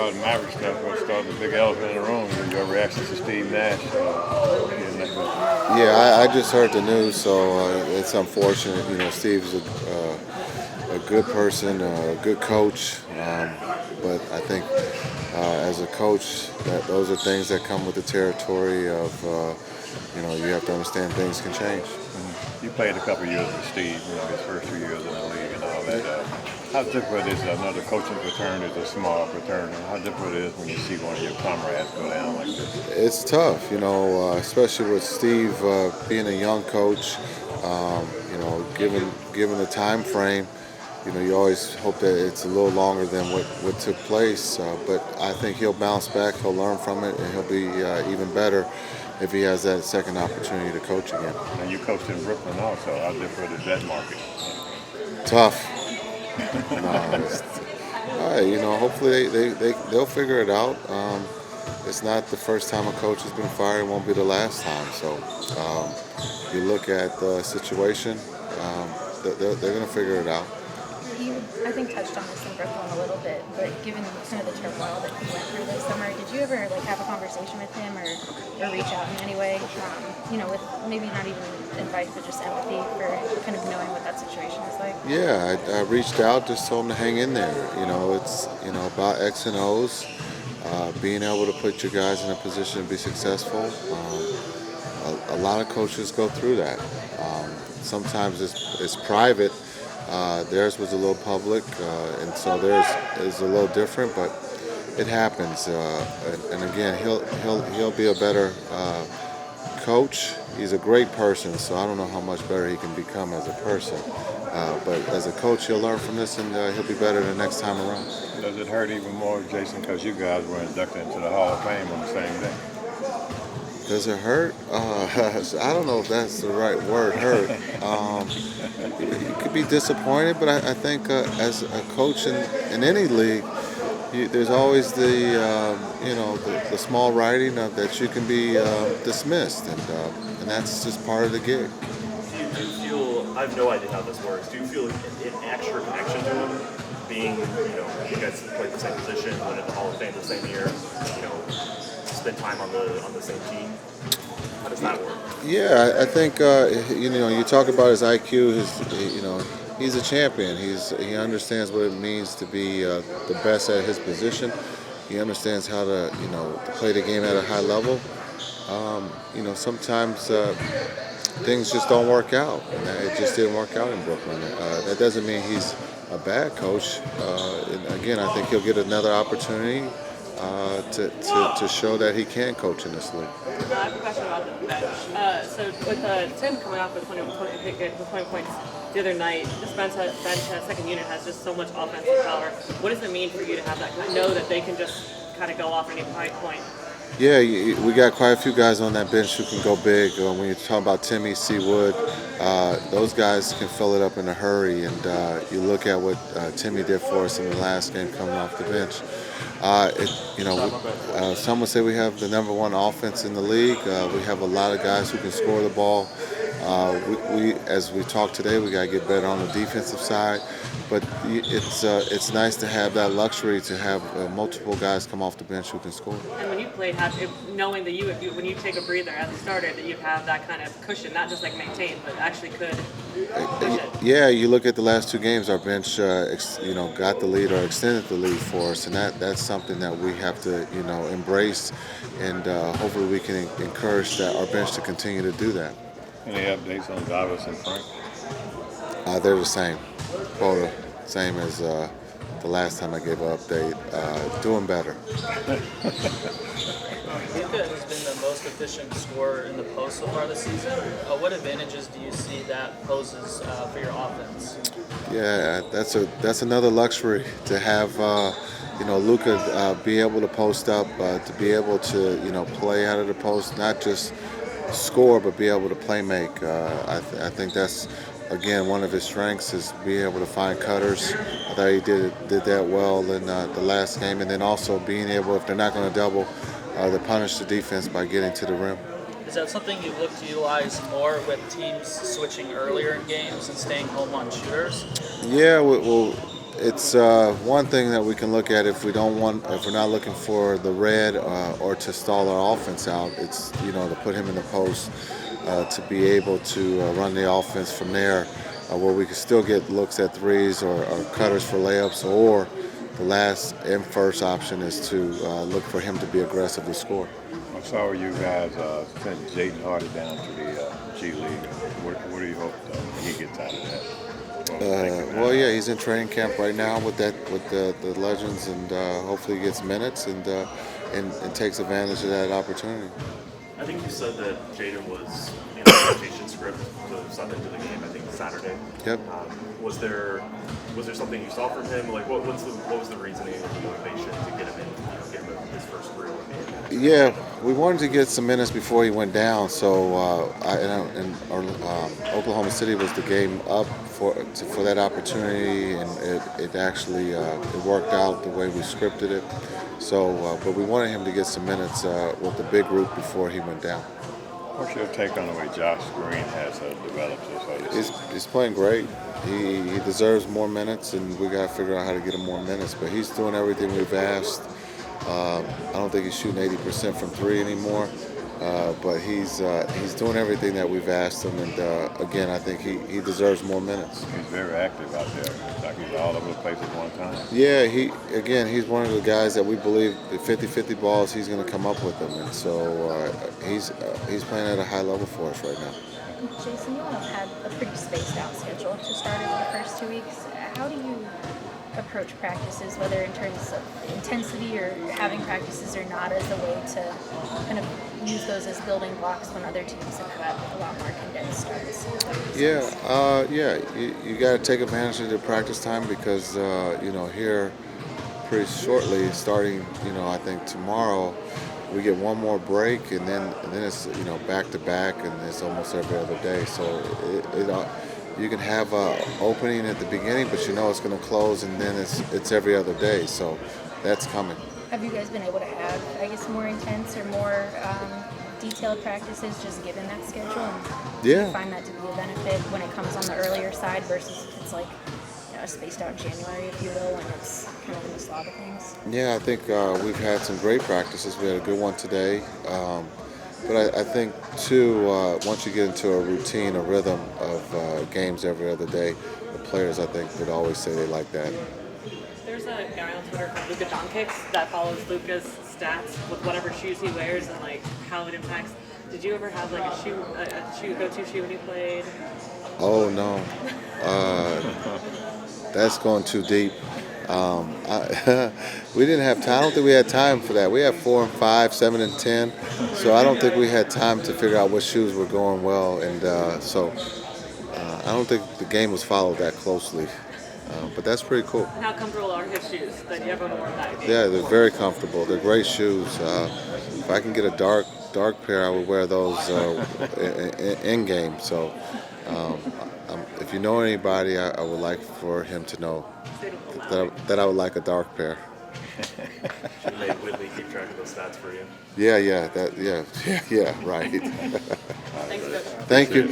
about the Mavericks stuff, let's start with the big elephant in the room. Your reaction to Steve Nash getting that message? Yeah, I just heard the news, so it's unfortunate. Steve's a good person, a good coach, but I think as a coach, those are things that come with the territory of, you have to understand things can change. You played a couple years with Steve, his first 2 years in the league and all that. How difficult is another coaching fraternity, is a small fraternity? How difficult it is when you see one of your comrades go down like this? It's tough, especially with Steve being a young coach. Given the time frame, you always hope that it's a little longer than what took place. But I think he'll bounce back, he'll learn from it, and he'll be even better if he has that second opportunity to coach again. And you coached in Brooklyn also. How difficult is that market? Tough. Hopefully they'll figure it out. It's not the first time a coach has been fired. It won't be the last time. So you look at the situation, they're going to figure it out. You, I think, touched on this in Brooklyn a little bit, but given some of the turmoil that he went through this summer, did you ever have a conversation with him or reach out in any way, with maybe not even advice but just empathy for kind of knowing what that situation is like? Yeah, I reached out, just told him to hang in there. It's about X and O's, being able to put your guys in a position to be successful. A lot of coaches go through that. Sometimes it's private. Theirs was a little public, and so theirs is a little different, but it happens. And again, he'll be a better coach. He's a great person, so I don't know how much better he can become as a person. But as a coach, he'll learn from this, and he'll be better the next time around. Does it hurt even more, Jason, because you guys were inducted into the Hall of Fame on the same day? Does it hurt? I don't know if that's the right word, hurt. You could be disappointed, but I think as a coach in any league, there's always the small writing of that you can be dismissed, and that's just part of the gig. Do you feel, I have no idea how this works, do you feel an extra connection to him, being, you guys played the same position, went in the Hall of Fame the same year, spend time on the same team? How does that work? Yeah, I think you talk about his IQ. He's a champion. He understands what it means to be the best at his position. He understands how to play the game at a high level. Sometimes things just don't work out. It just didn't work out in Brooklyn. That doesn't mean he's a bad coach. And again, I think he'll get another opportunity to show that he can coach in this league. I have a question about the bench. So with Tim coming off with 20 points the other night, this bench second unit has just so much offensive power. What does it mean for you to have that? Know that they can just kind of go off any point? Yeah, we got quite a few guys on that bench who can go big. When you talk about Timmy, C. Wood, those guys can fill it up in a hurry. And you look at what Timmy did for us in the last game coming off the bench. Some would say we have the number one offense in the league. We have a lot of guys who can score the ball. As we talked today, we got to get better on the defensive side. But it's nice to have that luxury to have multiple guys come off the bench who can score. And when you played, knowing that when you take a breather as a starter, that you have that kind of cushion, not just maintain, but actually could push it. Yeah, you look at the last two games, our bench, got the lead or extended the lead for us, and that's something that we have to, embrace, and hopefully we can encourage our bench to continue to do that. Any updates on Davis and Frank? They're the same. Quota, same as the last time I gave an update. Doing better. Luka has been the most efficient scorer in the post so far this season. What advantages do you see that poses for your offense? Yeah, that's another luxury to have. Luka be able to post up, to be able to play out of the post, not just score, but be able to play make. I think that's, again, one of his strengths is being able to find cutters. I thought he did that well in the last game, and then also being able, if they're not going to double, to punish the defense by getting to the rim. Is that something you look to utilize more with teams switching earlier in games and staying home on shooters? Yeah, well, it's one thing that we can look at if we're not looking for the red or to stall our offense out. It's to put him in the post to be able to run the offense from there, where we can still get looks at threes or cutters for layups, or the last and first option is to look for him to be aggressive to score. I saw you guys sent Jaden Hardy down to the G League. What do you hope he gets out of that? Well, yeah, he's in training camp right now with the Legends, and hopefully he gets minutes and takes advantage of that opportunity. I think you said that Jaden was in the rotation script to Sunday to the game. I think Saturday. Yep. Was there something you saw from him? Like, what was the reasoning and the motivation to get him in? Get him his first real game? Yeah, we wanted to get some minutes before he went down. So Oklahoma City was the game up for that opportunity, and it actually it worked out the way we scripted it. So, but we wanted him to get some minutes with the big group before he went down. What's your take on the way Josh Green has developed this? He's playing great. He deserves more minutes, and we got to figure out how to get him more minutes. But he's doing everything we've asked. I don't think he's shooting 80% from three anymore, but he's doing everything that we've asked him. And again, I think he deserves more minutes. He's very active out there. It's like he's all over the place at one time. Yeah, he's one of the guys that we believe the 50-50 balls, he's going to come up with them, and so he's playing at a high level for us right now. Jason, you all have had a pretty spaced out schedule to start over the first 2 weeks. How do you approach practices, whether in terms of intensity or having practices or not, as a way to kind of use those as building blocks when other teams have had a lot more condensed starts? You got to take advantage of the practice time because here pretty shortly, starting I think tomorrow, we get one more break, and then it's back to back, and it's almost every other day. So you can have an opening at the beginning, but it's going to close, and then it's every other day. So that's coming. Have you guys been able to have, I guess, more intense or more detailed practices just given that schedule? And do you find that to be a benefit when it comes on the earlier side versus if it's like a spaced out January, if you will, when it's kind of in the slog of things? Yeah, I think we've had some great practices. We had a good one today. But I think, too, once you get into a routine, a rhythm of games every other day, the players, I think, would always say they like that. There's a guy on Twitter called Luka Doncic that follows Luka's stats with whatever shoes he wears and, like, how it impacts. Did you ever have, like, a go-to shoe when you played? Oh, no. That's going too deep. We didn't have time. I don't think we had time for that. We had 4 and 5, 7 and 10. So I don't think we had time to figure out what shoes were going well. And so I don't think the game was followed that closely. But that's pretty cool. And how comfortable are his shoes that you ever worn that game? Yeah, they're very comfortable. They're great shoes. If I can get a dark pair, I would wear those in game. So if you know anybody, I would like for him to know that I would like a dark pair. Should make Whitley keep track of those stats for you? Yeah, right. Thanks, Coach. Thank you.